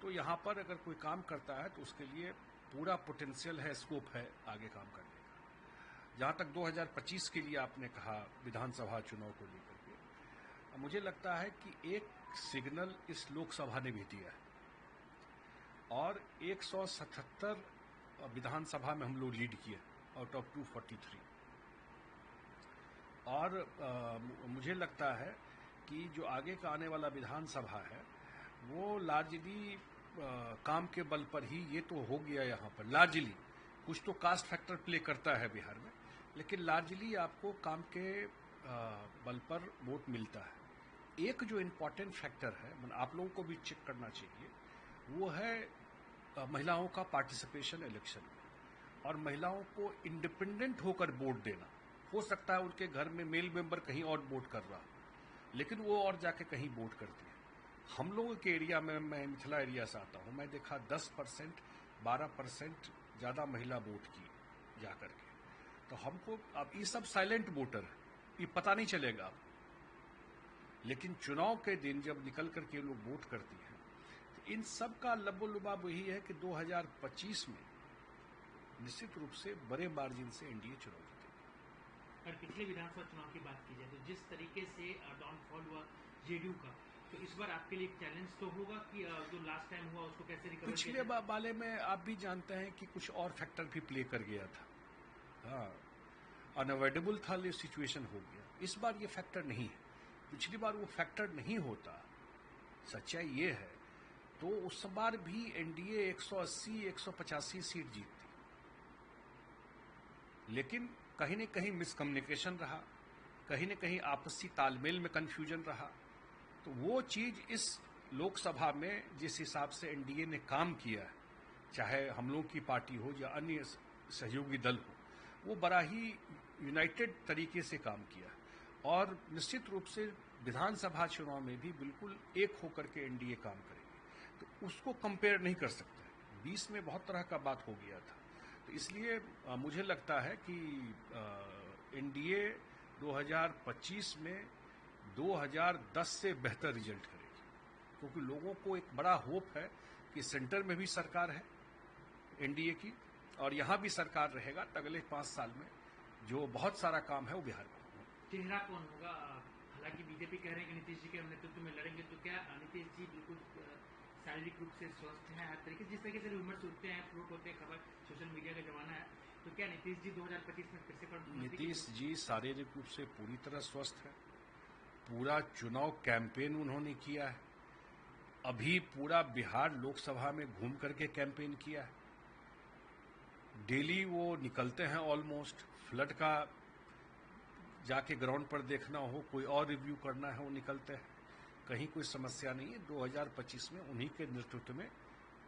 तो यहाँ पर अगर कोई काम करता है तो उसके लिए पूरा पोटेंशियल है, स्कोप है आगे काम करने का। जहाँ तक 2025 के लिए आपने कहा विधानसभा चुनाव को लेकर के, मुझे लगता है कि एक सिग्नल इस लोकसभा ने भी दिया है और 177 विधानसभा में हम लोग लीड किए आउट ऑफ 243। और मुझे लगता है कि जो आगे का आने वाला विधानसभा है वो लार्जली काम के बल पर ही, ये तो हो गया यहाँ पर लार्जली, कुछ तो कास्ट फैक्टर प्ले करता है बिहार में, लेकिन लार्जली आपको काम के बल पर वोट मिलता है। एक जो इम्पॉर्टेंट फैक्टर है, आप लोगों को भी चेक करना चाहिए, वो है महिलाओं का पार्टिसिपेशन इलेक्शन में और महिलाओं को इंडिपेंडेंट होकर वोट देना। हो सकता है उनके घर में मेल मेंबर कहीं और वोट कर रहा, लेकिन वो और जाके कहीं वोट करती है। हम लोगों के एरिया में, मैं मिथिला एरिया से आता हूँ, मैं देखा 10% 12% ज़्यादा महिला वोट की जा करके। तो हमको अब ये सब साइलेंट वोटर है, ये पता नहीं चलेगा आपको, लेकिन चुनाव के दिन जब निकल करके लोग वोट करती हैं तो इन सब का लबोलुबाब वही है कि 2025 में निश्चित रूप से बड़े मार्जिन से एनडीए चुनाव जीतेगी। अगर पिछले विधानसभा चुनाव की बात की जाए तो जिस तरीके से डाउनफॉल हुआ जेडीयू का, तो इस बार आपके लिए एक चैलेंज तो होगा कि जो लास्ट टाइम हुआ उसको कैसे रिकवर। पिछले वाले में आप भी जानते हैं कि कुछ और फैक्टर भी प्ले कर गया था, हाँ, अनअवॉइडेबल था, ये सिचुएशन हो गया। इस बार ये फैक्टर नहीं है, पिछली बार वो फैक्टर नहीं होता, सच्चाई ये है। तो उस बार भी एनडीए 180-185 सीट जीतती, लेकिन कहीं न कहीं मिसकम्युनिकेशन रहा, कहीं न कहीं आपसी तालमेल में कंफ्यूजन रहा। तो वो चीज इस लोकसभा में जिस हिसाब से एनडीए ने काम किया है, चाहे हम लोग की पार्टी हो या अन्य सहयोगी दल हो, वो बड़ा ही यूनाइटेड तरीके से काम किया और निश्चित रूप से विधानसभा चुनाव में भी बिल्कुल एक होकर के एनडीए काम करेगी। तो उसको कंपेयर नहीं कर सकते। 20 में बहुत तरह का बात हो गया था, तो इसलिए मुझे लगता है कि एनडीए 2025 में 2010 से बेहतर रिजल्ट करेगी, क्योंकि लोगों को एक बड़ा होप है कि सेंटर में भी सरकार है एनडीए की और यहाँ भी सरकार रहेगा। तो अगले 5 साल में जो बहुत सारा काम है वो बिहार में होगा। चेहरा कौन होगा? हालांकि बीजेपी कह रहे हैं कि नीतीश जी के नेतृत्व में लड़ेंगे, तो क्या नीतीश जी बिल्कुल शारीरिक रूप से स्वस्थ हैं? हर तरीके जिस तरीके से रूमर्स उठते हैं, फ्लोट होते हैं, खबर सोशल मीडिया का जमाना है, तो क्या नीतीश जी 2025 में फिर से नीतीश जी शारीरिक रूप से पूरी तरह स्वस्थ है। पूरा चुनाव कैंपेन उन्होंने किया है, अभी पूरा बिहार लोकसभा में घूम करके कैंपेन किया है। डेली वो निकलते हैं, ऑलमोस्ट फ्लड का जाके ग्राउंड पर देखना हो, कोई और रिव्यू करना है, वो निकलते हैं। कहीं कोई समस्या नहीं है। 2025 में उन्हीं के नेतृत्व में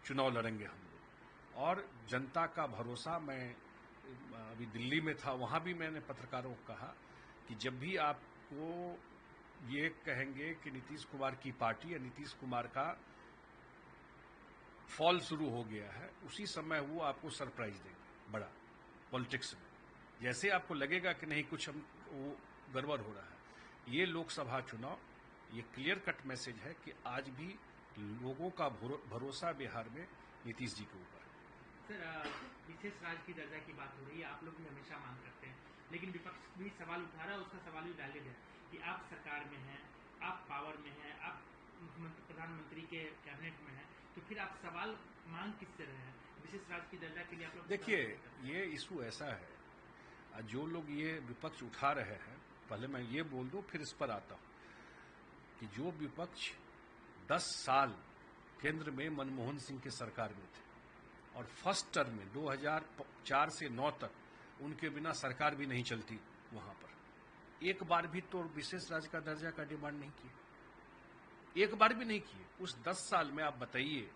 चुनाव लड़ेंगे हम लोग। और जनता का भरोसा, मैं अभी दिल्ली में था, वहाँ भी मैंने पत्रकारों को कहा कि जब भी आपको ये कहेंगे कि नीतीश कुमार की पार्टी या नीतीश कुमार का फॉल शुरू हो गया है, उसी समय वो आपको सरप्राइज देंगे बड़ा पॉलिटिक्स में। जैसे आपको लगेगा कि नहीं कुछ वो गड़बड़ हो रहा है। ये लोकसभा चुनाव, ये क्लियर कट मैसेज है कि आज भी लोगों का भरोसा बिहार में नीतीश जी के ऊपर है। सर, विशेष राज्य की दर्जा की बात हो रही है, आप लोग भी हमेशा मांग करते हैं, लेकिन विपक्ष भी सवाल उठा रहा है, उसका सवाल भी डाले गया कि आप सरकार में हैं, आप पावर में हैं, आप मुख्यमंत्री प्रधानमंत्री के कैबिनेट में हैं, तो फिर आप सवाल मांग किससे रहे हैं? विशेष राज्य की दर्जा के लिए आप लोग देखिए, ये इशू ऐसा है, जो लोग ये विपक्ष उठा रहे हैं, पहले मैं ये बोल दूं फिर इस पर आता हूं कि जो विपक्ष 10 साल केंद्र में मनमोहन सिंह के सरकार में थे और फर्स्ट टर्म में 2004 से 9 तक उनके बिना सरकार भी नहीं चलती, वहां पर एक बार भी तो विशेष राज्य का दर्जा का डिमांड नहीं किए, एक बार भी नहीं किए। उस 10 साल में आप बताइए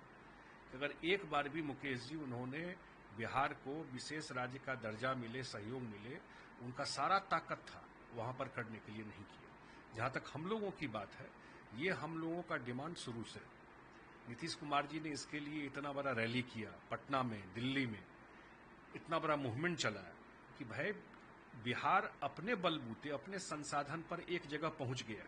कि अगर एक बार भी मुकेश जी उन्होंने बिहार को विशेष राज्य का दर्जा मिले, सहयोग मिले, उनका सारा ताकत था वहां पर करने के लिए, नहीं किया। जहां तक हम लोगों की बात है, ये हम लोगों का डिमांड शुरू से। नीतीश कुमार जी ने इसके लिए इतना बड़ा रैली किया, पटना में, दिल्ली में इतना बड़ा मूवमेंट चलाया कि भाई बिहार अपने बलबूते, अपने संसाधन पर एक जगह पहुंच गया।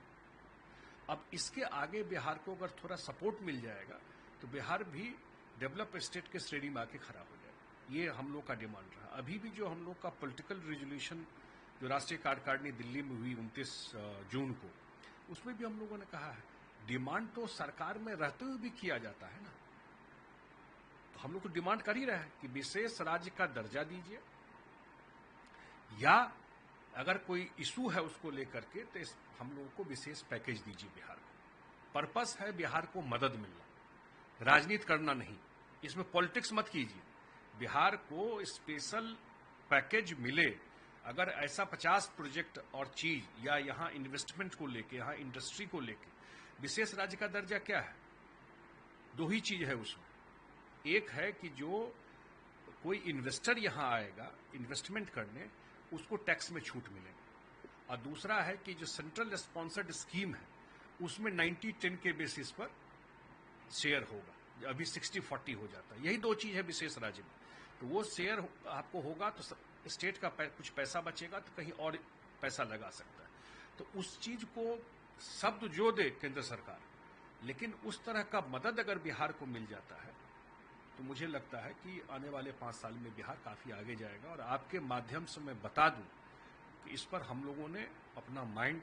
अब इसके आगे बिहार को अगर थोड़ा सपोर्ट मिल जाएगा तो बिहार भी डेवलप स्टेट के श्रेणी में आके खड़ा हो जाए। ये हम लोग का डिमांड रहा। अभी भी जो हम लोग का पॉलिटिकल रेजोल्यूशन जो राष्ट्रीय कार्यकारिणी दिल्ली में हुई 29 जून को, उसमें भी हम लोगों ने कहा है डिमांड तो सरकार में रहते हुए भी किया जाता है ना। तो हम लोग तो डिमांड कर ही रहे हैं कि विशेष राज्य का दर्जा दीजिए, या अगर कोई इशू है उसको लेकर के तो हम लोगों को विशेष पैकेज दीजिए बिहार को। पर्पस है बिहार को मदद मिलना, राजनीति करना नहीं। इसमें पॉलिटिक्स मत कीजिए। बिहार को स्पेशल पैकेज मिले। अगर ऐसा 50 प्रोजेक्ट और चीज या यहाँ इन्वेस्टमेंट को लेके, यहाँ इंडस्ट्री को लेके विशेष राज्य का दर्जा क्या है? दो ही चीज है उसमें। एक है कि जो कोई इन्वेस्टर यहाँ आएगा इन्वेस्टमेंट करने, उसको टैक्स में छूट मिलेगी, और दूसरा है कि जो सेंट्रल स्पॉन्सर्ड स्कीम है उसमें 90-10 के बेसिस पर शेयर होगा। अभी 60-40 हो जाता है। यही दो चीज है विशेष राज्य में। तो वो शेयर आपको होगा तो स्टेट का कुछ पैसा बचेगा तो कहीं और पैसा लगा सकता है। तो उस चीज को शब्द जो दे केंद्र सरकार, लेकिन उस तरह का मदद अगर बिहार को मिल जाता है तो मुझे लगता है कि आने वाले 5 साल में बिहार काफी आगे जाएगा। और आपके माध्यम से मैं बता दूं कि इस पर हम लोगों ने अपना माइंड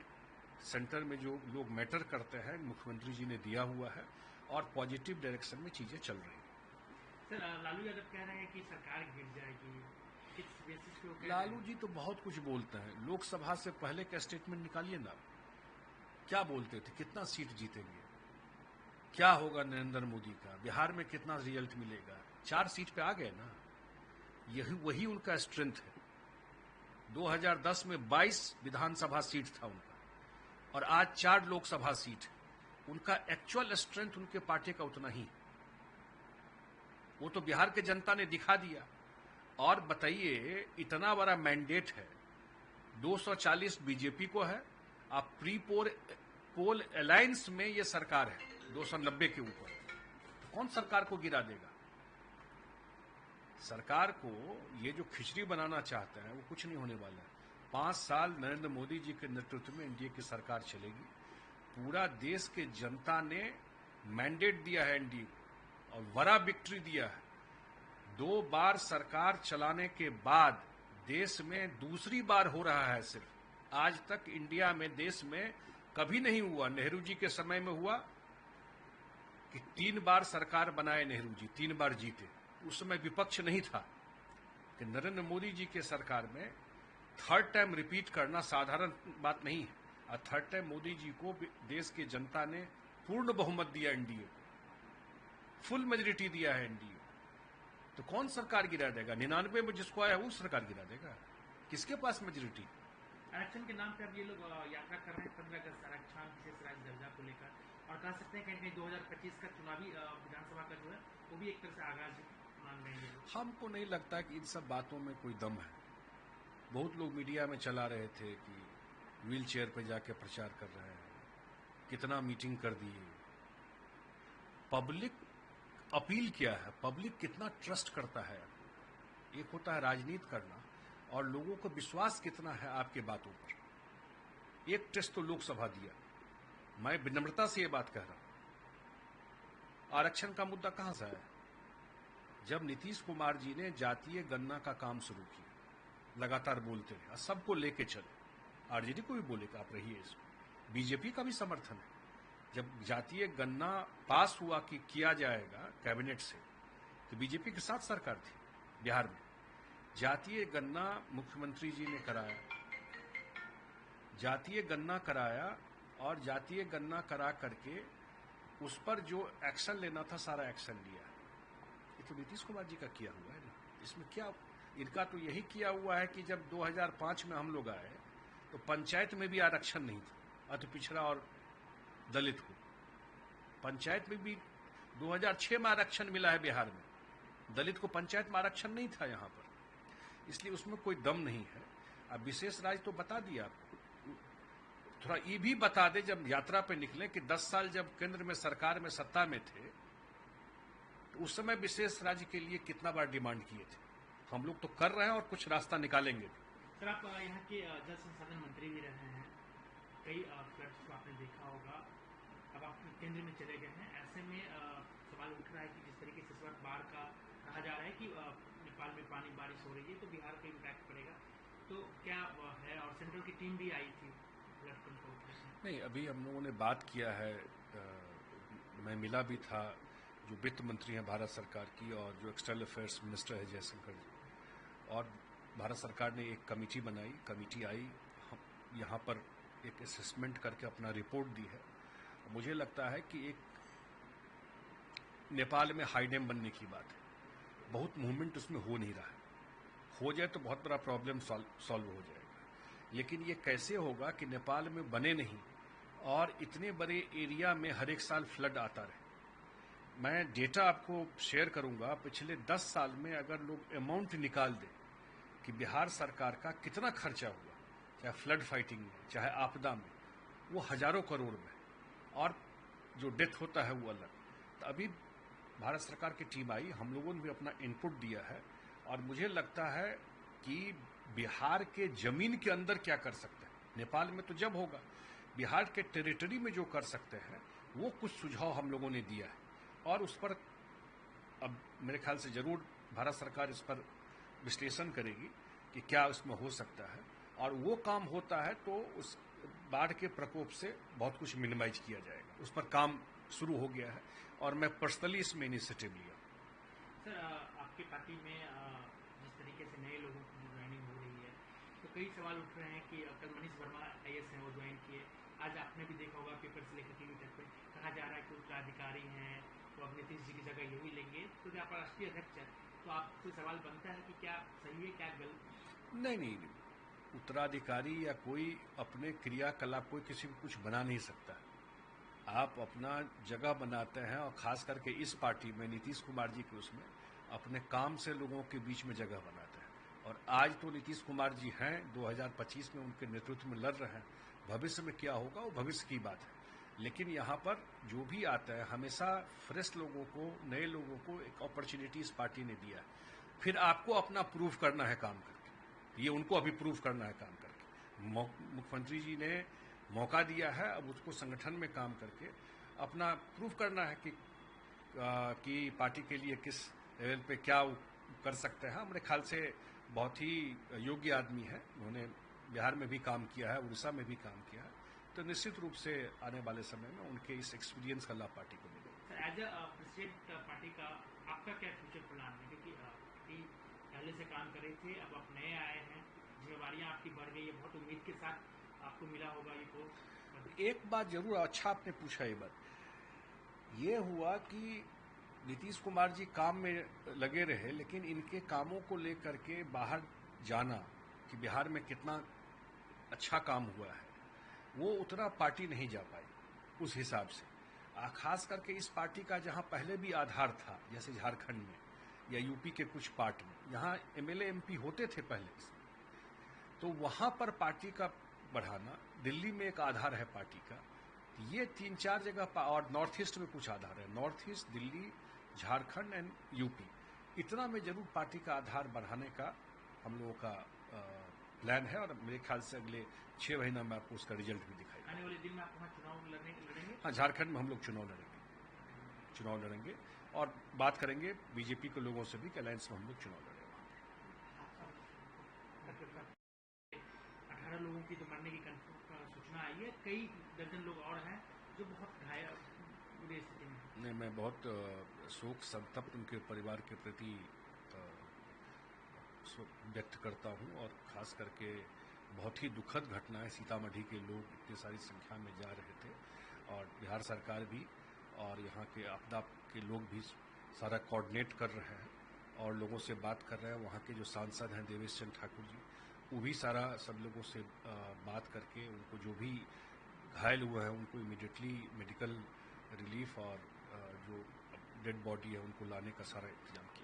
सेंटर में जो लोग मैटर करते हैं मुख्यमंत्री जी ने दिया हुआ है, और पॉजिटिव डायरेक्शन में चीजें चल रही हैं। सर, लालू यादव कह रहे हैं कि सरकार गिर जाएगी, किस बेसिस पे वो कह रहे हैं? लालू जी तो बहुत कुछ बोलते हैं। लोकसभा से पहले का स्टेटमेंट निकालिए ना, क्या बोलते थे, कितना सीट जीतेंगे, क्या होगा नरेंद्र मोदी का, बिहार में कितना रिजल्ट मिलेगा। 4 सीट पे आ गए ना, यही वही उनका स्ट्रेंथ है। 2010 में 22 विधानसभा सीट था उनका, और आज 4 लोकसभा सीट है। उनका एक्चुअल स्ट्रेंथ उनके पार्टी का उतना ही, वो तो बिहार के जनता ने दिखा दिया। और बताइए, इतना बड़ा मैंडेट है, 240 बीजेपी को है, आप प्री पोल अलायंस में ये सरकार है 290 के ऊपर, तो कौन सरकार को गिरा देगा? सरकार को ये जो खिचड़ी बनाना चाहते हैं वो कुछ नहीं होने वाला है। 5 साल नरेंद्र मोदी जी के नेतृत्व में एनडीए की सरकार चलेगी। पूरा देश के जनता ने मैंडेट दिया है एनडीए और बड़ा विक्ट्री दिया है। 2 बार सरकार चलाने के बाद देश में दूसरी बार हो रहा है। सिर्फ आज तक इंडिया में, देश में कभी नहीं हुआ। नेहरू जी के समय में हुआ कि 3 बार सरकार बनाए नेहरू जी, 3 बार जीते। उस समय विपक्ष नहीं था। कि नरेंद्र मोदी जी के सरकार में 3rd टाइम रिपीट करना साधारण बात नहीं है। और 3rd टाइम मोदी जी को देश की जनता ने पूर्ण बहुमत दिया, एनडीए को फुल मेजोरिटी दिया है एनडीए। तो कौन सरकार गिरा देगा? 99 में जिसको आया वो सरकार गिरा देगा? किसके पास मेजोरिटी? आरक्षण के नाम पे अब ये लोग यात्रा कर रहे हैं 15 अगस्त आरक्षण विशेष राज्य दर्जा को लेकर, और कह सकते हैं कहीं 2025 का चुनावी विधानसभा का जो है वो भी एक तरह से आगाज मान रहे हैं। हमको नहीं लगता कि इन सब बातों में कोई दम है। बहुत लोग मीडिया में चला रहे थे कि व्हील चेयर पर जाके प्रचार कर रहे हैं, कितना मीटिंग कर दिए। पब्लिक अपील क्या है, पब्लिक कितना ट्रस्ट करता है। एक होता है राजनीति करना और लोगों को विश्वास कितना है आपके बातों पर। एक टेस्ट तो लोकसभा दिया। मैं विनम्रता से ये बात कह रहा हूं। आरक्षण का मुद्दा कहां से आया? जब नीतीश कुमार जी ने जातीय गणना का काम शुरू किया, लगातार बोलते रहे, सबको लेके चले, आरजेडी को भी बोले कि आप रहिए इसको, बीजेपी का भी समर्थन है। जब जातीय गणना पास हुआ कि किया जाएगा कैबिनेट से, तो बीजेपी के साथ सरकार थी बिहार में। जातीय गणना मुख्यमंत्री जी ने कराया, जातीय गणना कराया, और जातीय गणना करा करके उस पर जो एक्शन लेना था सारा एक्शन लिया। ये तो नीतीश कुमार जी का किया हुआ है ना। इसमें क्या, इनका तो यही किया हुआ है कि जब 2005 में हम लोग आए तो पंचायत में भी आरक्षण नहीं था, अति पिछड़ा और दलित को। पंचायत में भी 2006 में आरक्षण मिला है बिहार में, दलित को पंचायत में आरक्षण नहीं था यहाँ पर। इसलिए उसमें कोई दम नहीं है। अब विशेष राज्य तो बता दिया आपको, थोड़ा ये भी बता दे जब यात्रा पे निकले कि 10 साल जब केंद्र में सरकार में सत्ता में थे तो उस समय विशेष राज्य के लिए कितना बार डिमांड किए थे। हम लोग तो कर रहे हैं और कुछ रास्ता निकालेंगे। सर, आप यहाँ के जल संसाधन मंत्री भी रहे हैं, कई फ्लड्स को आपने देखा होगा, अब आप केंद्र में चले गए हैं, ऐसे में सवाल सवाल उठ रहा है कि जिस तरीके से इस वक्त बाढ़ का कहा जा रहा है कि नेपाल में पानी बारिश हो रही है तो बिहार पे इम्पैक्ट पड़ेगा, तो क्या है? और सेंट्रल की टीम भी आई थी फ्लड कंट्रोल में। नहीं, अभी हम लोगों ने बात किया है, मैं मिला भी था जो वित्त मंत्री हैं भारत सरकार की और जो एक्सटर्नल अफेयर्स मिनिस्टर है जयशंकर जी, और भारत सरकार ने एक कमेटी बनाई, कमेटी आई, हम यहाँ पर एक असेसमेंट करके अपना रिपोर्ट दी है। मुझे लगता है कि एक नेपाल में हाई डैम बनने की बात है, बहुत मूवमेंट उसमें हो नहीं रहा है। हो जाए तो बहुत बड़ा प्रॉब्लम सॉल्व हो जाएगा, लेकिन ये कैसे होगा कि नेपाल में बने नहीं और इतने बड़े एरिया में हर एक साल फ्लड आता रहे। मैं डेटा आपको शेयर करूंगा, पिछले 10 साल में अगर लोग अमाउंट निकाल दें कि बिहार सरकार का कितना खर्चा हुआ, चाहे फ्लड फाइटिंग में, चाहे आपदा में, वो हजारों करोड़ में, और जो डेथ होता है वो अलग। तो अभी भारत सरकार की टीम आई, हम लोगों ने भी अपना इनपुट दिया है, और मुझे लगता है कि बिहार के जमीन के अंदर क्या कर सकते हैं, नेपाल में तो जब होगा, बिहार के टेरिटरी में जो कर सकते हैं वो कुछ सुझाव हम लोगों ने दिया है, और उस पर अब मेरे ख्याल से जरूर भारत सरकार इस पर विश्लेषण करेगी कि क्या उसमें हो सकता है, और वो काम होता है तो उस बाढ़ के प्रकोप से बहुत कुछ मिनिमाइज किया जाएगा। उस पर काम शुरू हो गया है और मैं पर्सनली इसमें इनिशिएटिव लिया। सर, आपकी पार्टी में जिस तरीके से नए लोगों की ज्वाइनिंग हो रही है तो कई सवाल उठ रहे हैं कि कल मनीष वर्मा IAS हैं, वो ज्वाइन किए। आज आपने भी देखा होगा पेपर से लेकर टीवी तक पे कहा जा रहा है कि उत्तराधिकारी हैं तो अब नीतीश जी की जगह यही लेंगे, तो क्या आप राष्ट्रीय अध्यक्ष हैं, तो आपसे सवाल बनता है कि क्या सही है क्या गलत? नहीं, उत्तराधिकारी या कोई अपने क्रियाकलाप कोई किसी को कुछ बना नहीं सकता। आप अपना जगह बनाते हैं, और खास करके इस पार्टी में नीतीश कुमार जी के उसमें अपने काम से लोगों के बीच में जगह बनाते हैं। और आज तो नीतीश कुमार जी हैं, 2025 में उनके नेतृत्व में लड़ रहे हैं, भविष्य में क्या होगा वो भविष्य की बात है। लेकिन यहाँ पर जो भी आता है हमेशा फ्रेश लोगों को, नए लोगों को एक अपॉर्चुनिटी इस पार्टी ने दिया है। फिर आपको अपना प्रूव करना है काम करके, ये उनको अभी प्रूव करना है काम करके। मुख्यमंत्री जी ने मौका दिया है, अब उसको संगठन में काम करके अपना प्रूव करना है कि पार्टी के लिए किस लेवल पे क्या कर सकते हैं। हमारे ख्याल से बहुत ही योग्य आदमी है, उन्होंने बिहार में भी काम किया है, उड़ीसा में भी काम किया है, तो निश्चित रूप से आने वाले समय में उनके इस एक्सपीरियंस का लाभ पार्टी को मिलेगा। एज अ प्रेसिडेंट पार्टी का आपका क्या फ्यूचर प्लान है, क्योंकि पार्टी पहले से काम कर रही थी, अब आप नए आए हैं, जिम्मेवारियां आपकी बढ़ गई है, बहुत उम्मीद के साथ आपको मिला होगा ये पोस्ट। एक बात जरूर अच्छा आपने पूछा, ये बात ये हुआ कि नीतीश कुमार जी काम में लगे रहे, लेकिन इनके कामों को लेकर के बाहर जाना कि बिहार में कितना अच्छा काम हुआ है, वो उतना पार्टी नहीं जा पाई उस हिसाब से। खास करके इस पार्टी का जहां पहले भी आधार था, जैसे झारखंड में या यूपी के कुछ पार्ट में, यहाँ MLA MP होते थे पहले से, तो वहां पर पार्टी का बढ़ाना, दिल्ली में एक आधार है पार्टी का, ये 3-4 जगह, और नॉर्थ ईस्ट में कुछ आधार है, north east, Delhi, Jharkhand and UP, इतना में जरूर पार्टी का आधार बढ़ाने का हम लोगों का प्लान है, और मेरे ख्याल से अगले 6 महीना में आपको उसका रिजल्ट भी दिखाई आने वाले दिन में आप वहाँ चुनाव लड़ेंगे? हाँ, झारखंड में हम लोग चुनाव लड़ेंगे और बात करेंगे बीजेपी के लोगों से भी कि अलायंस में हम लोग चुनाव लड़ेंगे। 18 लोगों की तो मरने की सूचना आई है, कई दर्जन लोग और हैं जो बहुत घायल बुरी स्थिति में। नहीं, मैं बहुत शोक संतप्त उनके परिवार के प्रति व्यक्त करता हूं, और खास करके बहुत ही दुखद घटना है। सीतामढ़ी के लोग इतनी सारी संख्या में जा रहे थे, और बिहार सरकार भी और यहाँ के आपदा के लोग भी सारा कोऑर्डिनेट कर रहे हैं और लोगों से बात कर रहे हैं। वहाँ के जो सांसद हैं देवेश चंद्र ठाकुर जी, वो भी सारा सब लोगों से बात करके उनको जो भी घायल हुए हैं उनको इमीडिएटली मेडिकल रिलीफ और जो डेड बॉडी है उनको लाने का सारा इंतजाम किया।